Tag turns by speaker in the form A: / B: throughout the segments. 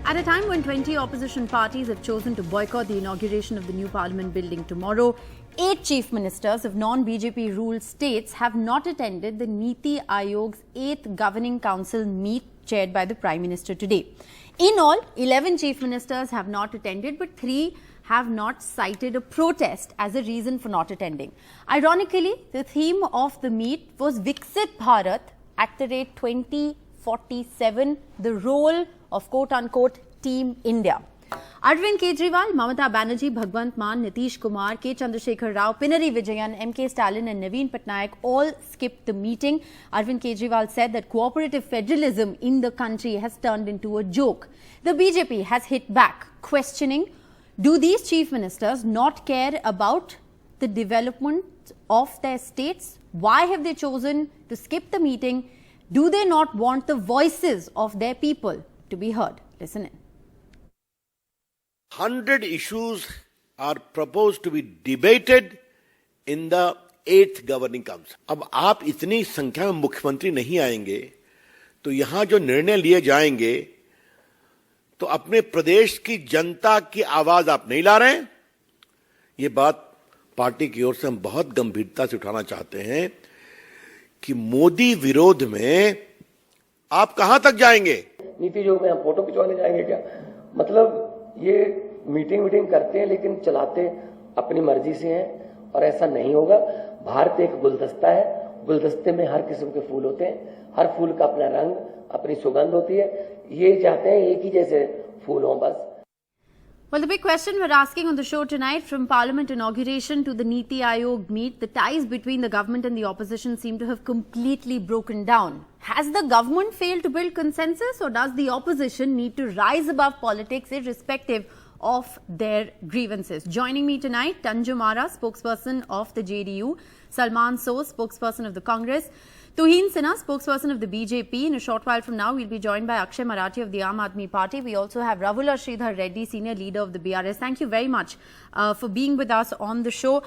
A: At a time when 20 opposition parties have chosen to boycott the inauguration of the new parliament building tomorrow, 8 chief ministers of non-BJP ruled states have not attended the Niti Aayog's 8th Governing Council meet chaired by the Prime Minister today. In all, 11 chief ministers have not attended, but 3 have not cited a protest as a reason for not attending. Ironically, the theme of the meet was Viksit Bharat @ 2047, the role of quote-unquote Team India. Arvind Kejriwal, Mamata Banerjee, Bhagwant Mann, Nitish Kumar, K. Chandrasekhar Rao, Pinari Vijayan, M.K. Stalin and Naveen Patnaik all skipped the meeting. Arvind Kejriwal said that cooperative federalism in the country has turned into a joke. The BJP has hit back, questioning, do these chief ministers not care about the development of their states? Why have they chosen to skip the meeting? Do they not want the voices of their people to be heard? Listen in.
B: 100 issues are proposed to be debated in the 8th Governing Council. अब आप इतनी संख्या में मुख्यमंत्री नहीं आएंगे तो यहाँ जो निर्णय लिए जाएंगे तो अपने प्रदेश की जनता की आवाज आप नहीं ला रहे हैं। ये बात पार्टी की ओर से हम बहुत गंभीरता से उठाना चाहते हैं कि मोदी विरोध में आप कहां तक जाएंगे।
C: नीति आयोग में हम फोटो खिंचवाने जाएंगे क्या? मतलब ये मीटिंग करते हैं लेकिन चलाते अपनी मर्जी से हैं और ऐसा नहीं होगा। भारत एक गुलदस्ता है, गुलदस्ते में हर किस्म के फूल होते हैं, हर फूल का अपना रंग, अपनी सुगंध होती है। ये चाहते हैं एक ही जैसे फूल हों बस।
A: Well, the big question we're asking on the show tonight, from Parliament inauguration to the Niti Aayog meet, the ties between the government and the opposition seem to have completely broken down. Has the government failed to build consensus, or does the opposition need to rise above politics irrespective of their grievances? Joining me tonight, Tanjum Ara, spokesperson of the JDU, Salman Soos, spokesperson of the Congress, Tuhin Sinha, spokesperson of the BJP. In a short while from now, we'll be joined by Akshay Marathi of the Aam Aadmi Party. We also have Ravula Sridhar Reddy, senior leader of the BRS. Thank you very much for being with us on the show.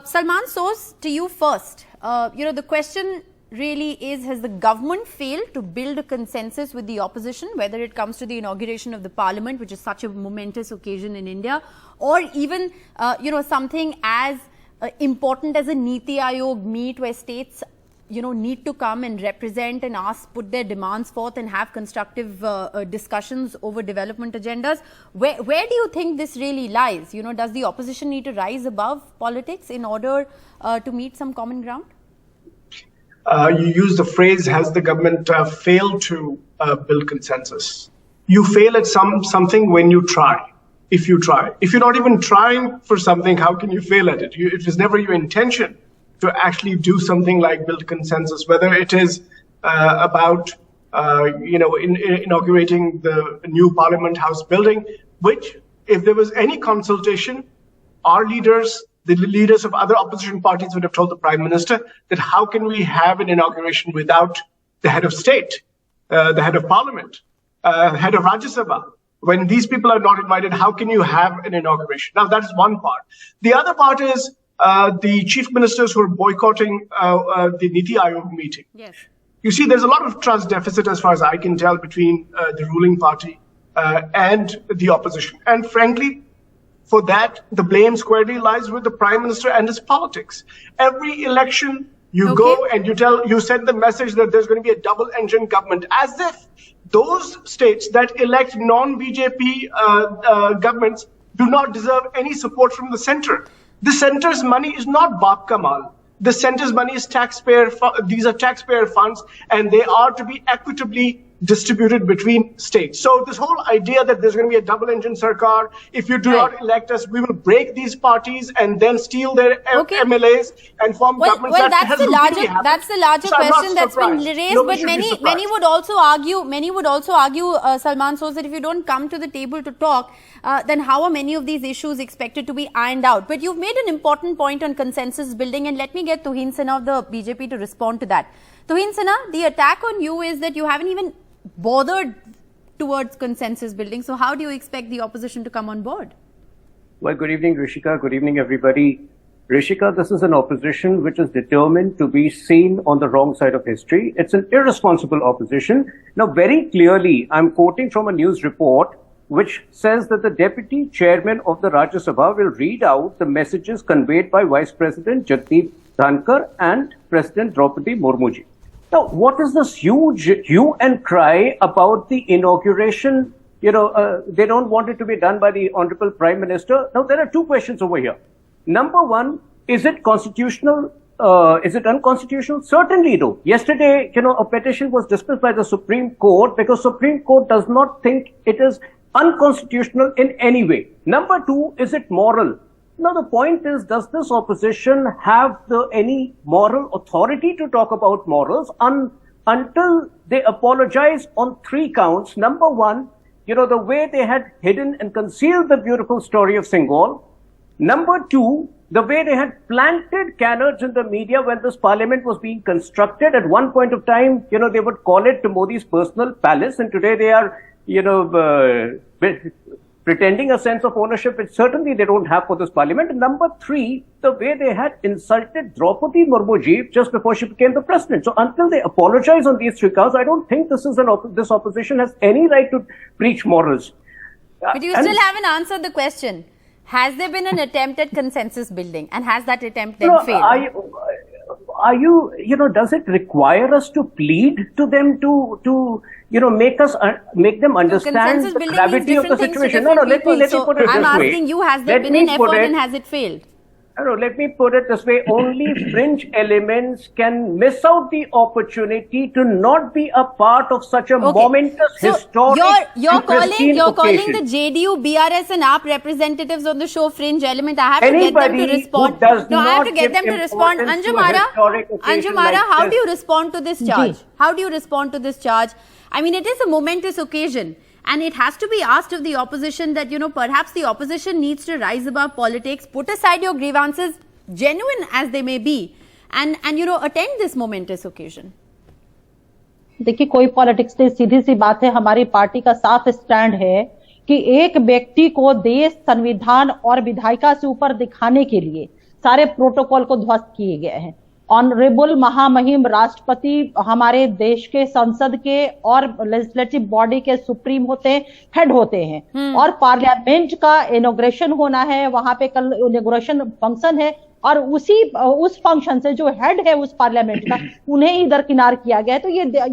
A: Salman Soos, to you first. The question really is, has the government failed to build a consensus with the opposition, whether it comes to the inauguration of the parliament, which is such a momentous occasion in India, or even, something as important as a Niti Aayog meet where states need to come and represent and put their demands forth and have constructive discussions over development agendas. Where do you think this really lies? Does the opposition need to rise above politics in order to meet some common ground?
D: You use the phrase, has the government failed to build consensus? You fail at something when you try. If you try. If you're not even trying for something, how can you fail at it? It was never your intention to actually do something like build consensus, whether it is about, inaugurating the new Parliament House building, which, if there was any consultation, our leaders, the leaders of other opposition parties would have told the Prime Minister that how can we have an inauguration without the head of state, the head of Parliament, head of Rajya Sabha? When these people are not invited, how can you have an inauguration? Now, that is one part. The other part is the chief ministers who are boycotting the Niti Aayog meeting.
A: Yes.
D: You see, there's a lot of trust deficit, as far as I can tell, between the ruling party and the opposition. And frankly, for that, the blame squarely lies with the Prime Minister and his politics. Every election, you go and you send the message that there's going to be a double-engine government, as if those states that elect non-BJP governments do not deserve any support from the center. The center's money is not Bap Kamal. The center's money is these are taxpayer funds, and they are to be equitably distributed between states. So this whole idea that there's going to be a double-engine sarkar, if you do not elect us, we will break these parties and then steal their MLAs and form governments.
A: Well, that's the larger question that's been raised. But many would also argue, Salman Soos, that if you don't come to the table to talk, then how are many of these issues expected to be ironed out? But you've made an important point on consensus building, and let me get Tuhin Sinha of the BJP to respond to that. Tuhin Sinha, the attack on you is that you haven't even bothered towards consensus building. So how do you expect the opposition to come on board?
E: Well, good evening, Rishika. Good evening, everybody. Rishika, this is an opposition which is determined to be seen on the wrong side of history. It's an irresponsible opposition. Now, very clearly, I'm quoting from a news report which says that the deputy chairman of the Rajya Sabha will read out the messages conveyed by Vice President Jagdeep Dhankar and President Draupadi Murmuji. Now, what is this huge hue and cry about the inauguration? They don't want it to be done by the Honorable Prime Minister. Now, there are two questions over here. Number one, is it constitutional? Is it unconstitutional? Certainly, though. Yesterday, a petition was dismissed by the Supreme Court because Supreme Court does not think it is unconstitutional in any way. Number two, is it moral? Now, the point is, does this opposition have any moral authority to talk about morals until they apologize on three counts? Number one, the way they had hidden and concealed the beautiful story of Singaul. Number two, the way they had planted canards in the media when this parliament was being constructed. At one point of time, they would call it Modi's personal palace, and today they are, pretending a sense of ownership, which certainly they don't have for this parliament. And number three, the way they had insulted Draupadi Murmuji just before she became the president. So until they apologize on these three counts, I don't think this opposition has any right to preach morals.
A: But you still haven't answered the question. Has there been an attempt at consensus building, and has that attempt then failed?
E: Does it require us to plead to them to make them understand the gravity of the situation? No, let me put it this way.
A: I'm asking you, has there been an effort and has it failed?
E: No, let me put it this way. Only fringe elements can miss out the opportunity to not be a part of such a momentous, historic,
A: you're calling
E: occasion.
A: the JDU, BRS and AAP representatives on the show fringe element. I have to get them to respond. I have to get them to respond. Anjumara, how do you respond to this charge? How do you respond to this charge? I mean, it is a momentous occasion. And it has to be asked of the opposition that, perhaps the opposition needs to rise above politics, put aside your grievances, genuine as they may be, and attend this momentous occasion.
F: देखिए, कोई politics नहीं, सीधी सी बात है, हमारी party का साफ stand है कि एक व्यक्ति को देश, संविधान और विधायिका से ऊपर दिखाने के लिए सारे प्रोटोकॉल को ध्वस्त किए गए हैं। ऑनरेबल महामहिम राष्ट्रपति हमारे देश के संसद के और लेजिस्लेटिव बॉडी के सुप्रीम हेड होते हैं, और पार्लियामेंट का इनॉग्रेशन होना है, वहां पे कल इनॉग्रेशन फंक्शन है, और उस फंक्शन से जो हेड है उस पार्लियामेंट का, उन्हें ही दरकिनार किया गया है। तो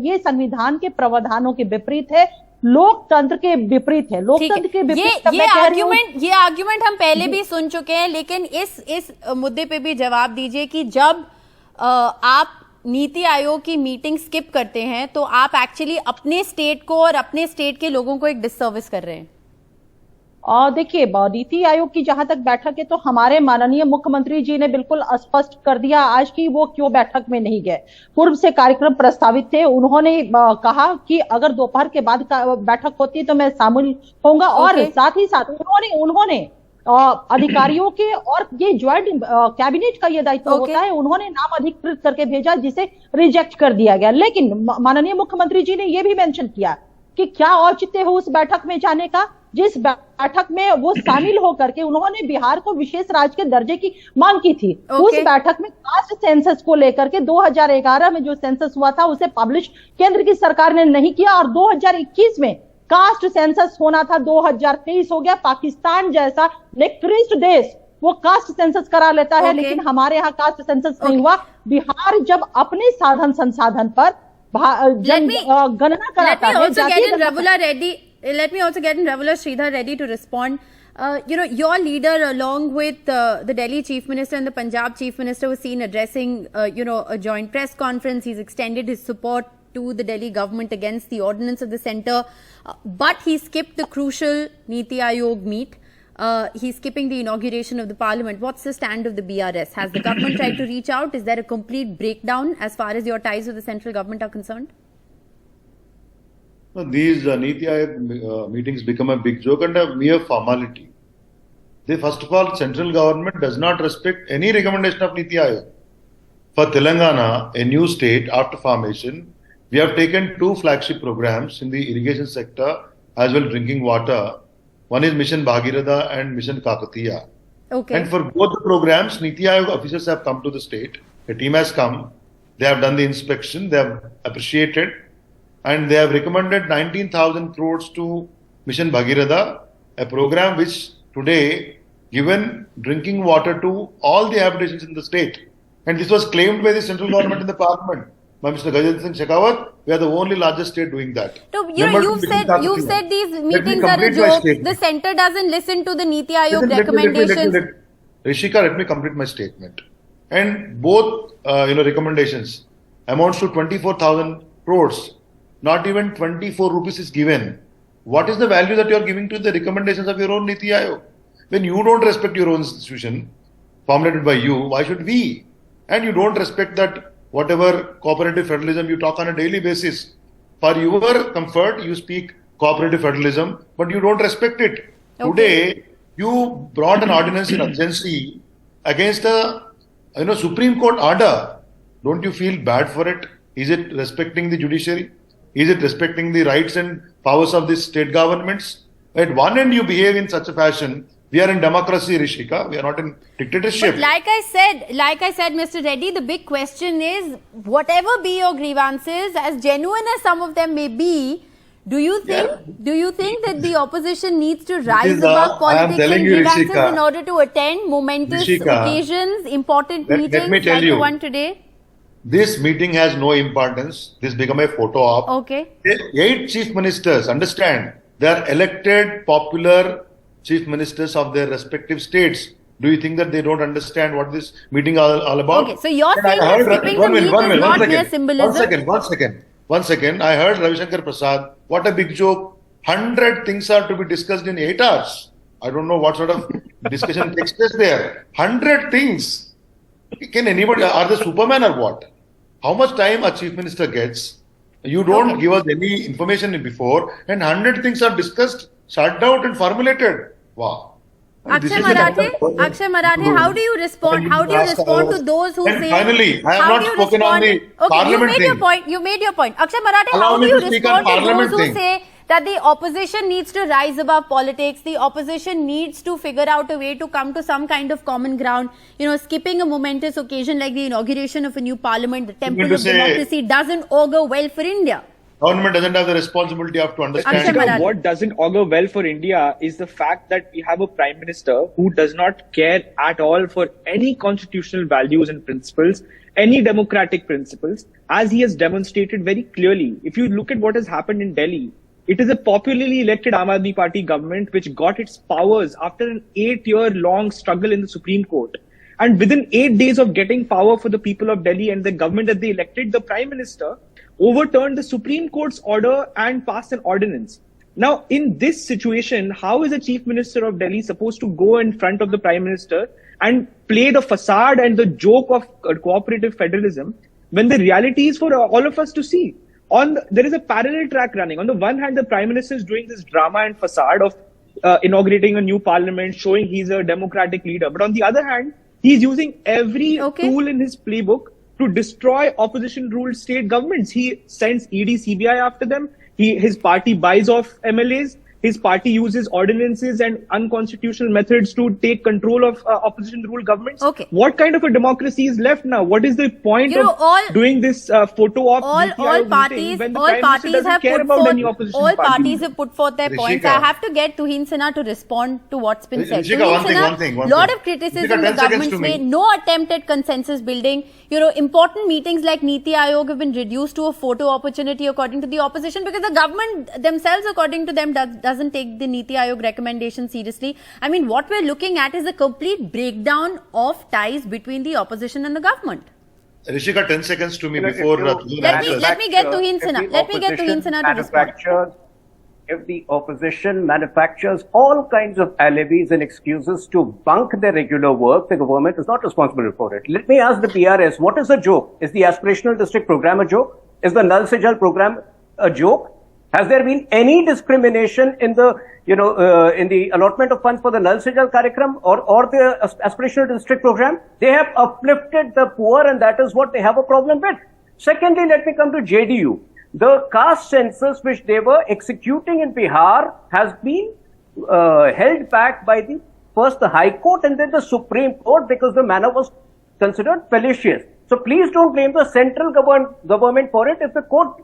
F: ये संविधान के प्रावधानों के विपरीत है, लोकतंत्र के विपरीत है। लोकतंत्र के विपरीत
A: ये आर्ग्यूमेंट हम पहले भी सुन चुके हैं, लेकिन इस मुद्दे पे भी जवाब दीजिए कि जब आप नीति आयोग की मीटिंग स्किप करते हैं तो आप एक्चुअली अपने स्टेट को और अपने स्टेट के लोगों को एक डिससर्विस कर रहे हैं।
F: और देखिए, नीति आयोग की जहां तक बैठक है तो हमारे माननीय मुख्यमंत्री जी ने बिल्कुल स्पष्ट कर दिया आज की वो क्यों बैठक में नहीं गए। पूर्व से कार्यक्रम प्रस्तावित थे, उन्होंने कहा कि अगर दोपहर के बाद बैठक होती है तो मैं शामिल होऊंगा, और साथ ही साथ उन्होंने अधिकारियों के, और ये ज्वाइंट कैबिनेट का ये दायित्व होता है, उन्होंने नाम अधिकृत करके भेजा जिसे रिजेक्ट कर दिया गया। लेकिन माननीय मुख्यमंत्री जी ने ये भी मेंशन किया कि क्या औचित्य है उस बैठक में जाने का, जिस बैठक में वो शामिल होकर के उन्होंने बिहार को विशेष राज्य के दर्जे की मांग की थी। उस बैठक में कास्ट सेंसस को लेकर के 2011 में जो सेंसस हुआ था उसे पब्लिश केंद्र की सरकार ने नहीं किया, और 2021 में कास्ट सेंसस होना था, 2023 हो गया। पाकिस्तान जैसा निकृष्ट देश वो कास्ट सेंसस करा लेता है, लेकिन हमारे यहाँ कास्ट सेंसस नहीं हुआ। बिहार जब अपने साधन संसाधन पर गणना कराता है।
A: Let me also get in Ravula Sridhar ready to respond. Your leader, along with the Delhi Chief Minister and the Punjab Chief Minister, was seen addressing, a joint press conference. He's extended his support to the Delhi government against the ordinance of the centre, but he skipped the crucial Niti Aayog meet. He's skipping the inauguration of the parliament. What's the stand of the BRS? Has the government tried to reach out? Is there a complete breakdown as far as your ties with the central government are concerned?
G: These Niti Aayog meetings become a big joke and a mere formality. First of all, central government does not respect any recommendation of Niti Aayog. For Telangana, a new state after formation, we have taken 2 flagship programs in the irrigation sector as well drinking water. One is Mission Bhagiratha and Mission Kakatiya.
A: Okay.
G: And for both the programs, Niti Aayog officers have come to the state. A team has come. They have done the inspection. They have appreciated. And they have recommended 19,000 crores to Mission Bhagiratha, a program which today given drinking water to all the habitations in the state. And this was claimed by the central government in the parliament. By Mr. Gajendra Singh Shekhawat, we are the only largest state doing that.
A: So, you've said these meetings are a joke. The centre doesn't listen to the Niti Aayog recommendations.
G: Rishika, let me complete my statement. And both, recommendations amounts to 24,000 crores. Not even 24 rupees is given. What is the value that you are giving to the recommendations of your own Niti Aayog? When you don't respect your own institution formulated by you, why should we? And you don't respect that whatever cooperative federalism you talk on a daily basis. For your comfort, you speak cooperative federalism, but you don't respect it. Okay. Today, you brought an ordinance in urgency against a Supreme Court order. Don't you feel bad for it? Is it respecting the judiciary? Is it respecting the rights and powers of the state governments? At one end, you behave in such a fashion. We are in democracy, Rishika. We are not in dictatorship.
A: But like I said, Mr. Reddy, the big question is, whatever be your grievances, as genuine as some of them may be, do you think that the opposition needs to rise above politics and grievances in order to attend momentous occasions, important meetings like the one today?
G: This meeting has no importance. This become a photo op.
A: Okay.
G: 8 chief ministers, understand, they are elected, popular chief ministers of their respective states. Do you think that they don't understand what this meeting is all about?
A: Okay, so you're saying that skipping the meet is not mere symbolism?
G: One second. I heard Ravi Shankar Prasad. What a big joke. 100 things are to be discussed in 8 hours. I don't know what sort of discussion takes place there. 100 things. Can anybody, are they Superman or what? How much time a chief minister gets? You don't give us any information before, and 100 things are discussed, shut out and formulated. Wow.
A: Akshay Marathe, how do you respond? How do you respond to those who say?
G: Finally, I have not spoken on the Parliament thing.
A: You made your point. Akshay Marathe, how do you respond to those who say that the opposition needs to rise above politics? The opposition needs to figure out a way to come to some kind of common ground. Skipping a momentous occasion like the inauguration of a new parliament, the temple of democracy, doesn't augur well for India.
G: Government doesn't have the responsibility of to understand.
H: What doesn't augur well for India is the fact that we have a prime minister who does not care at all for any constitutional values and principles, any democratic principles, as he has demonstrated very clearly. If you look at what has happened in Delhi, it is a popularly elected Aam Aadmi Party government which got its powers after an 8-year-long struggle in the Supreme Court. And within 8 days of getting power for the people of Delhi and the government that they elected, the prime minister overturned the Supreme Court's order and passed an ordinance. Now, in this situation, how is a chief minister of Delhi supposed to go in front of the prime minister and play the facade and the joke of cooperative federalism when the reality is for all of us to see? There is a parallel track running. On the one hand, the prime minister is doing this drama and facade of inaugurating a new parliament, showing he's a democratic leader. But on the other hand, he's using every tool in his playbook to destroy opposition-ruled state governments. He sends ED, CBI after them. His party buys off MLAs. His party uses ordinances and unconstitutional methods to take control of opposition-ruled governments. Okay. What kind of a democracy is left now? What is the point of doing this photo op?
A: All parties have put forth their points. I have to get Tuhin Sinha to respond to what's been said.
G: One thing.
A: Lot of criticism the government's made. No attempt at consensus building. Important meetings like Niti Aayog have been reduced to a photo opportunity according to the opposition because the government themselves, according to them, doesn't take the Niti Aayog recommendation seriously. I mean, what we're looking at is a complete breakdown of ties between the opposition and the government.
G: Rishika, 10 seconds to me before...
A: Let me get Tuhin Sinha to respond.
E: If the opposition manufactures all kinds of alibis and excuses to bunk their regular work, the government is not responsible for it. Let me ask the PRS, what is a joke? Is the aspirational district program a joke? Is the Nal Se Jal program a joke? Has there been any discrimination in the, in the allotment of funds for the Nal Se Jal Karyakram or the aspirational district program? They have uplifted the poor, and that is what they have a problem with. Secondly, let me come to JDU. The caste census which they were executing in Bihar has been held back by first the High Court and then the Supreme Court because the manner was considered fallacious. So please don't blame the central government for it if the court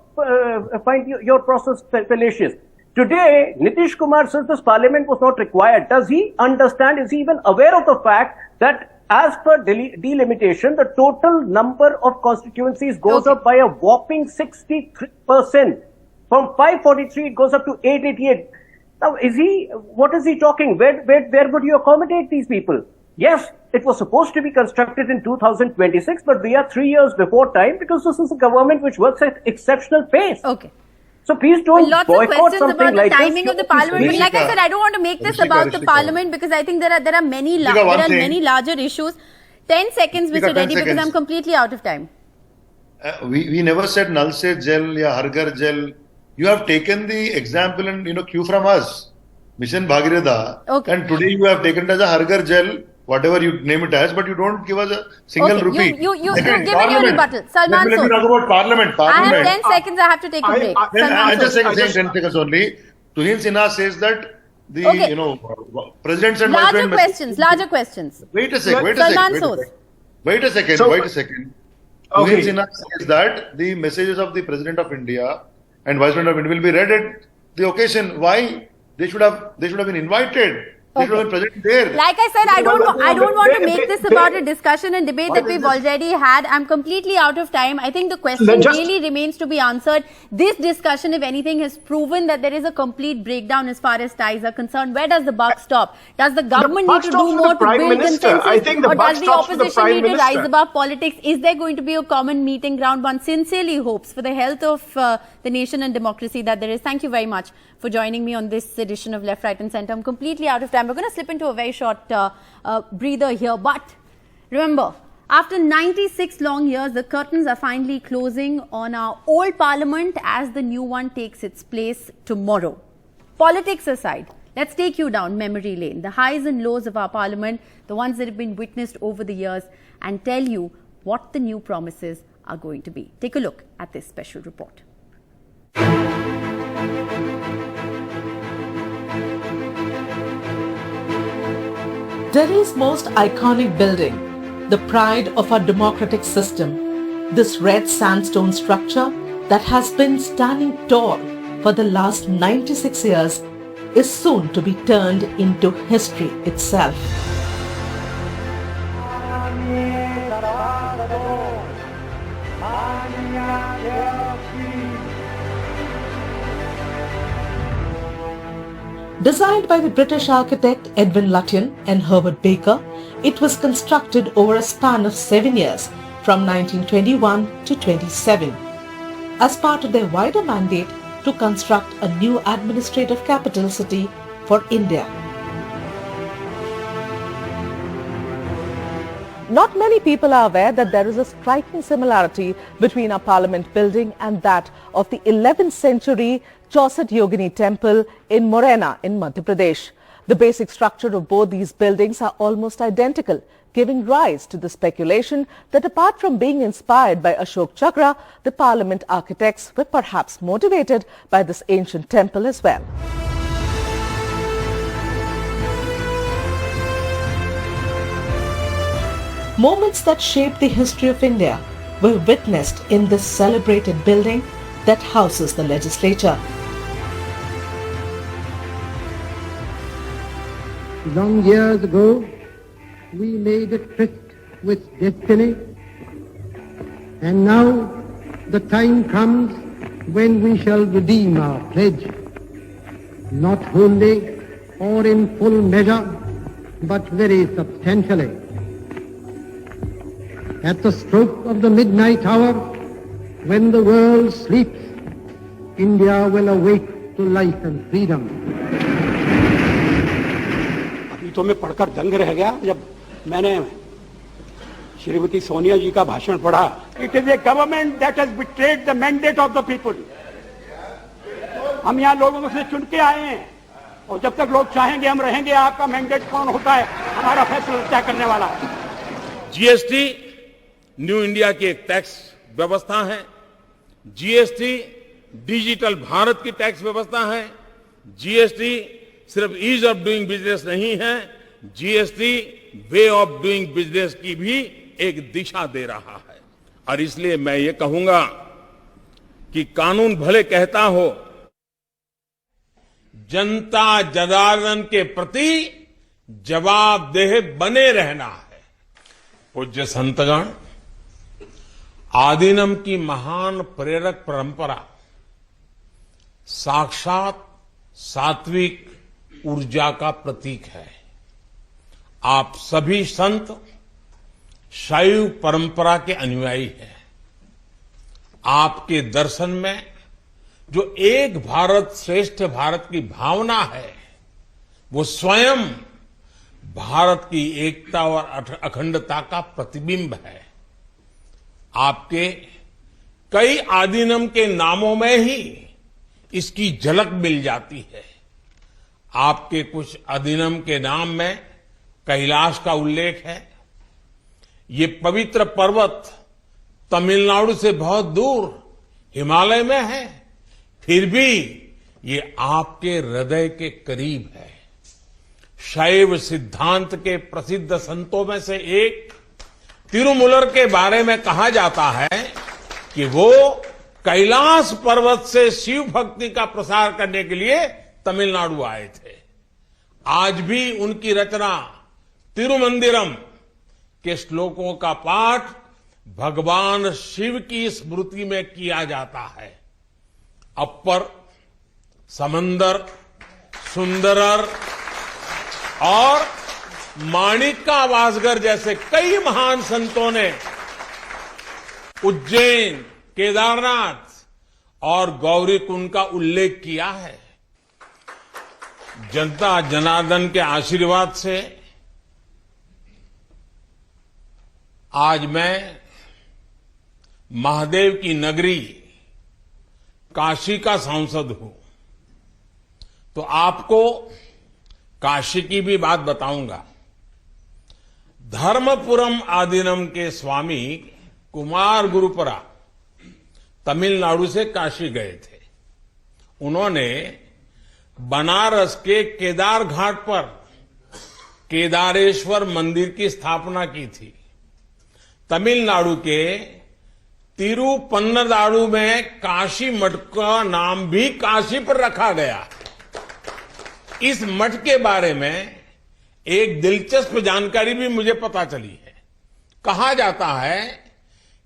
E: find your process fallacious. Today, Nitish Kumar says this parliament was not required. Does he understand? Is he even aware of the fact that as per delimitation, the total number of constituencies goes up by a whopping 63%. From 543, it goes up to 888. Now, what is he talking? Where would you accommodate these people? Yes, it was supposed to be constructed in 2026, but we are 3 years before time because this is a government which works at exceptional pace.
A: Okay.
E: So please don't boycott something
A: about
E: like
A: the timing
E: this.
A: of the parliament. But like I said, I don't want to make this about the parliament because I think there are many larger issues. 10 seconds, Mr. Reddy, because I'm completely out of time.
G: We never said Nal Se Jal ya Har Ghar Jal. You have taken the example and cue from us, Mission Bhagirath.
A: Okay.
G: And today you have taken it as a Har Ghar Jal, whatever you name it as, but you don't give us a single rupee.
A: You've given your rebuttal. Salman
G: Let me talk about Parliament.
A: I have 10 seconds. I have to take a break.
G: I just saying 10 seconds only. Tuhin Sinha says that the presidents and
A: larger questions.
G: Wait a second. Wait a second. Tuhin Sinha says that the messages of the President of India and Vice President of India will be read at the occasion. Why? They should have been invited. They should have been present there.
A: Like I said, I don't want to make this about a discussion and debate that we've already had. I'm completely out of time. I think the question really remains to be answered. This discussion, if anything, has proven that there is a complete breakdown as far as ties are concerned. Where does the buck stop? Does the government need to do more to build consensus? Or does the opposition need to rise above politics? Is there going to be a common meeting ground? One sincerely hopes for the health of the nation and democracy that there is. Thank you very much for joining me on this edition of Left, Right and Centre. I'm completely out of time. We're going to slip into a very short breather here. But remember, after 96 long years, the curtains are finally closing on our old parliament as the new one takes its place tomorrow. Politics aside, let's take you down memory lane, the highs and lows of our parliament, the ones that have been witnessed over the years, and tell you what the new promises are going to be. Take a look at this special report.
I: Delhi's most iconic building, the pride of our democratic system, this red sandstone structure that has been standing tall for the last 96 years is soon to be turned into history itself. Designed by the British architect Edwin Lutyens and Herbert Baker, it was constructed over a span of 7 years from 1921 to 27 as part of their wider mandate to construct a new administrative capital city for India. Not many people are aware that there is a striking similarity between our parliament building and that of the 11th century Chausit Yogini temple in Morena in Madhya Pradesh. The basic structure of both these buildings are almost identical, giving rise to the speculation that apart from being inspired by Ashok Chakra, the parliament architects were perhaps motivated by this ancient temple as well. Moments that shaped the history of India were witnessed in this celebrated building that houses the legislature.
J: Long years ago, we made a tryst with destiny, and now the time comes when we shall redeem our pledge, not wholly or in full measure, but very substantially. At the stroke of the midnight hour, when the world sleeps, India will awake to life and freedom.
K: अभी तो मैं पढ़कर दंग रह गया जब मैंने श्रीमती सोनिया जी का भाषण पढ़ा. It is a government that has betrayed the mandate of the people. हम यहाँ लोगों से चुन के आए हैं और जब तक लोग चाहेंगे हम रहेंगे. आपका मैंडेट कौन होता है, हमारा फैसला तय करने वाला है.
L: जीएसटी न्यू इंडिया की एक टैक्स व्यवस्था है. जीएसटी डिजिटल भारत की टैक्स व्यवस्था है. जीएसटी सिर्फ ईज ऑफ डूइंग बिजनेस नहीं है, GST way of doing business की भी एक दिशा दे रहा है. और इसलिए मैं ये कहूंगा कि कानून भले कहता हो जनता जनार्दन के प्रति जवाबदेह बने रहना है। पूज्य संतगण, आदिनम की महान प्रेरक परंपरा साक्षात सात्विक ऊर्जा का प्रतीक है। आप सभी संत शैव परंपरा के अनुयायी हैं। आपके दर्शन में जो एक भारत श्रेष्ठ भारत की भावना है, वो स्वयं भारत की एकता और अखंडता का प्रतिबिंब है। आपके कई आदिनम के नामों में ही इसकी झलक मिल जाती है। आपके कुछ अधिनियम के नाम में कैलाश का उल्लेख है। ये पवित्र पर्वत तमिलनाडु से बहुत दूर हिमालय में है, फिर भी ये आपके हृदय के करीब है। शैव सिद्धांत के प्रसिद्ध संतों में से एक तिरुमूलर के बारे में कहा जाता है कि वो कैलाश पर्वत से शिव भक्ति का प्रसार करने के लिए तमिलनाडु आए थे। आज भी उनकी रचना तिरुमंदिरम के श्लोकों का पाठ भगवान शिव की स्मृति में किया जाता है। अपर, समंदर, सुंदरर और माणिका वासगर जैसे कई महान संतों ने उज्जैन, केदारनाथ और गौरीकुंड का उल्लेख किया है। जनता जनार्दन के आशीर्वाद से आज मैं महादेव की नगरी काशी का सांसद हूं, तो आपको काशी की भी बात बताऊंगा। धर्मपुरम आदीनम के स्वामी कुमार गुरुपरा तमिलनाडु से काशी गए थे। उन्होंने बनारस के केदार घाट पर केदारेश्वर मंदिर की स्थापना की थी। तमिलनाडु के तिरुपन्नदाडु में काशी मठ का नाम भी काशी पर रखा गया। इस मठ के बारे में एक दिलचस्प जानकारी भी मुझे पता चली है। कहा जाता है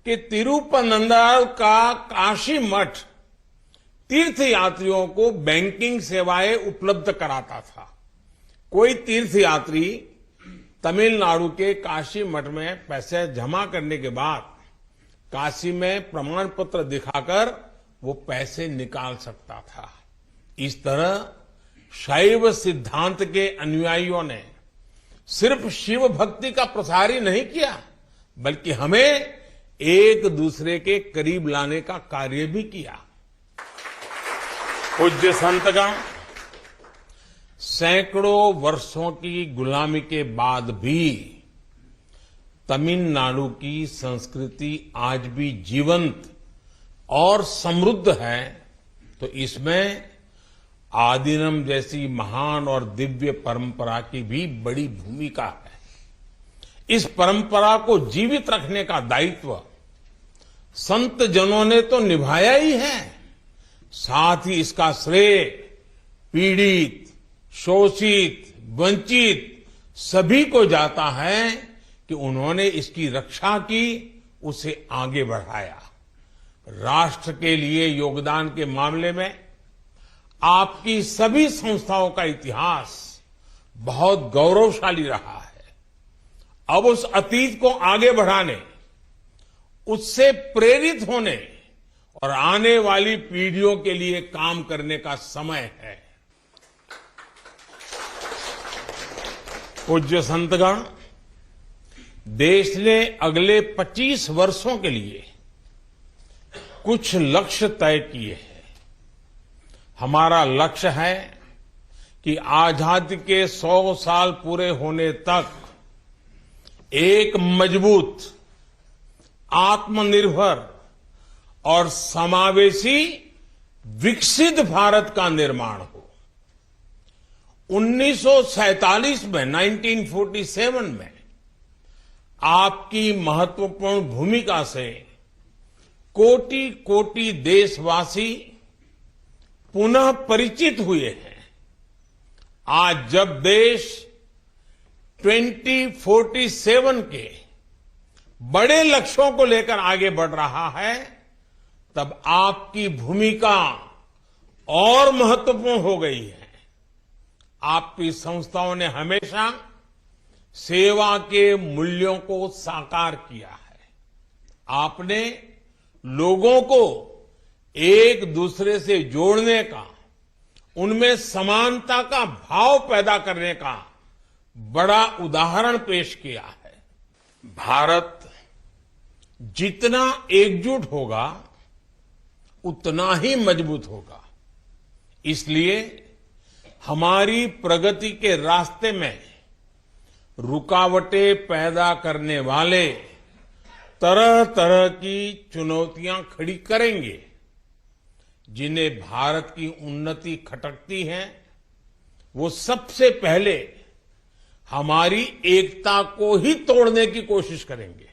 L: कि तिरुपन्नदाडु का काशी मठ तीर्थ यात्रियों को बैंकिंग सेवाएं उपलब्ध कराता था। कोई तीर्थ यात्री तमिलनाडु के काशी मठ में पैसे जमा करने के बाद काशी में प्रमाण पत्र दिखाकर वो पैसे निकाल सकता था। इस तरह शैव सिद्धांत के अनुयायियों ने सिर्फ शिव भक्ति का प्रसार ही नहीं किया, बल्कि हमें एक दूसरे के करीब लाने का कार्य भी किया। पूज्य संतगण, सैकड़ों वर्षों की गुलामी के बाद भी तमिलनाडु की संस्कृति आज भी जीवंत और समृद्ध है, तो इसमें आदिनम जैसी महान और दिव्य परंपरा की भी बड़ी भूमिका है। इस परंपरा को जीवित रखने का दायित्व संत जनों ने तो निभाया ही है, साथ ही इसका श्रेय पीड़ित, शोषित, वंचित सभी को जाता है कि उन्होंने इसकी रक्षा की, उसे आगे बढ़ाया। राष्ट्र के लिए योगदान के मामले में आपकी सभी संस्थाओं का इतिहास बहुत गौरवशाली रहा है। अब उस अतीत को आगे बढ़ाने, उससे प्रेरित होने और आने वाली पीढ़ियों के लिए काम करने का समय है। पूज्य संतगण, देश ने अगले 25 वर्षों के लिए कुछ लक्ष्य तय किए हैं। हमारा लक्ष्य है कि आजादी के 100 साल पूरे होने तक एक मजबूत, आत्मनिर्भर और समावेशी विकसित भारत का निर्माण हो। 1947 में 1947 में आपकी महत्वपूर्ण भूमिका से कोटि-कोटि देशवासी पुनः परिचित हुए हैं। आज जब देश 2047 के बड़े लक्ष्यों को लेकर आगे बढ़ रहा है, तब आपकी भूमिका और महत्वपूर्ण हो गई है। आपकी संस्थाओं ने हमेशा सेवा के मूल्यों को साकार किया है। आपने लोगों को एक दूसरे से जोड़ने का, उनमें समानता का भाव पैदा करने का बड़ा उदाहरण पेश किया है। भारत जितना एकजुट होगा उतना ही मजबूत होगा। इसलिए हमारी प्रगति के रास्ते में रुकावटें पैदा करने वाले तरह तरह की चुनौतियां खड़ी करेंगे। जिन्हें भारत की उन्नति खटकती है, वो सबसे पहले हमारी एकता को ही तोड़ने की कोशिश करेंगे।